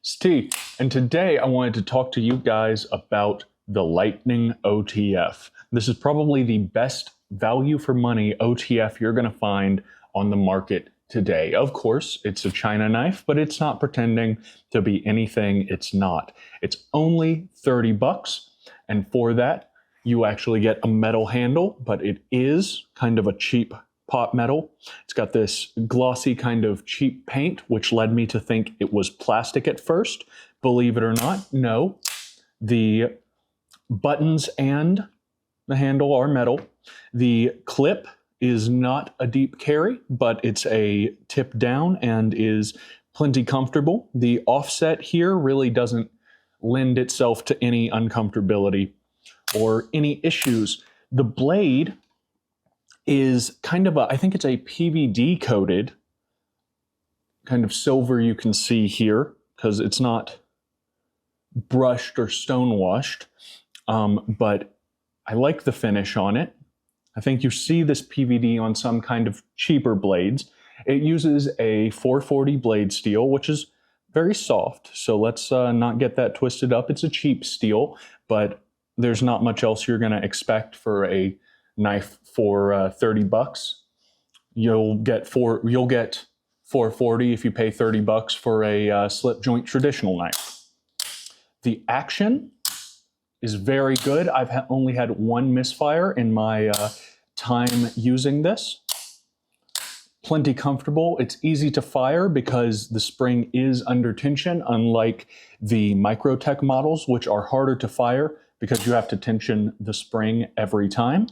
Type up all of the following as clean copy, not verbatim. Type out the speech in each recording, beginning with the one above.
It's T, and today I wanted to talk to you guys about the Lightning OTF. This is probably the best value for money OTF you're going to find on the market today. Of course, it's a China knife, but it's not pretending to be anything it's not. It's only 30 bucks, and for that, you actually get a metal handle, but it is kind of a cheap pot metal. It's got this glossy kind of cheap paint, which led me to think it was plastic at first. Believe it or not, no. The buttons and the handle are metal. The clip is not a deep carry, but it's a tip down and is plenty comfortable. The offset here really doesn't lend itself to any uncomfortability or any issues. The blade is kind of I think it's a PVD coated kind of silver you can see here because it's not brushed or stone washed, but I like the finish on it. I think you see this PVD on some kind of cheaper blades. It uses a 440 blade steel, which is very soft, so let's not get that twisted up. It's a cheap steel, but there's not much else you're going to expect for a knife for 30 bucks. You'll get 440 if you pay 30 bucks for a slip joint traditional knife. The action is very good. I've only had one misfire in my time using this. Plenty comfortable. It's easy to fire because the spring is under tension, unlike the Microtech models, which are harder to fire because you have to tension the spring every time.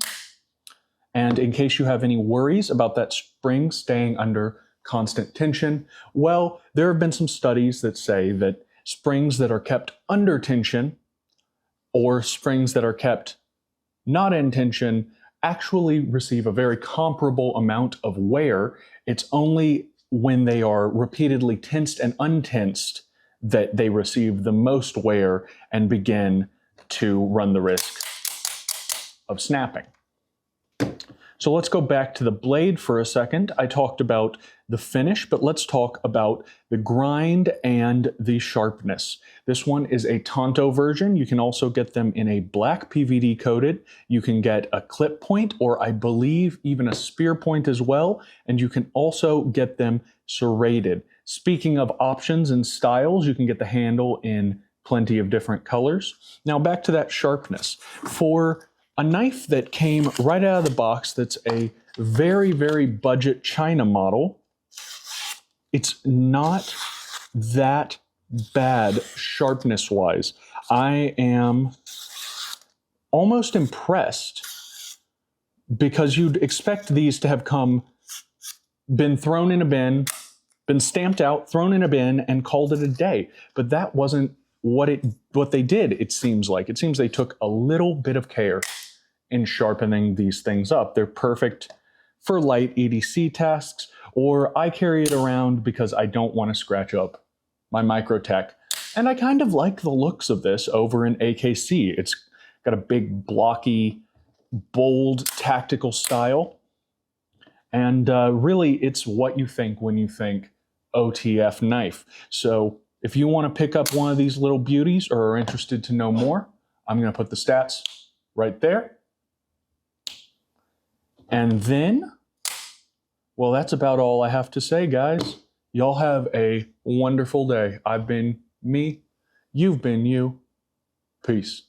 And in case you have any worries about that spring staying under constant tension, well, there have been some studies that say that springs that are kept under tension or springs that are kept not in tension actually receive a very comparable amount of wear. It's only when they are repeatedly tensed and untensed that they receive the most wear and begin to run the risk of snapping. So let's go back to the blade for a second. I talked about the finish, but let's talk about the grind and the sharpness. This one is a Tonto version. You can also get them in a black PVD coated. You can get a clip point, or I believe even a spear point as well. And you can also get them serrated. Speaking of options and styles, you can get the handle in plenty of different colors. Now back to that sharpness. For a knife that came right out of the box that's a very, very budget China model, it's not that bad sharpness-wise. I am almost impressed because you'd expect these to have been thrown in a bin, been stamped out, thrown in a bin, and called it a day. But that wasn't what they did, it seems like. It seems they took a little bit of care in sharpening these things up. They're perfect for light EDC tasks, or I carry it around because I don't want to scratch up my Microtech. And I kind of like the looks of this over in AKC. It's got a big, blocky, bold, tactical style. And really, it's what you think when you think OTF knife. So if you want to pick up one of these little beauties or are interested to know more, I'm going to put the stats right there. And then, well, that's about all I have to say, guys. Y'all have a wonderful day. I've been me. You've been you. Peace.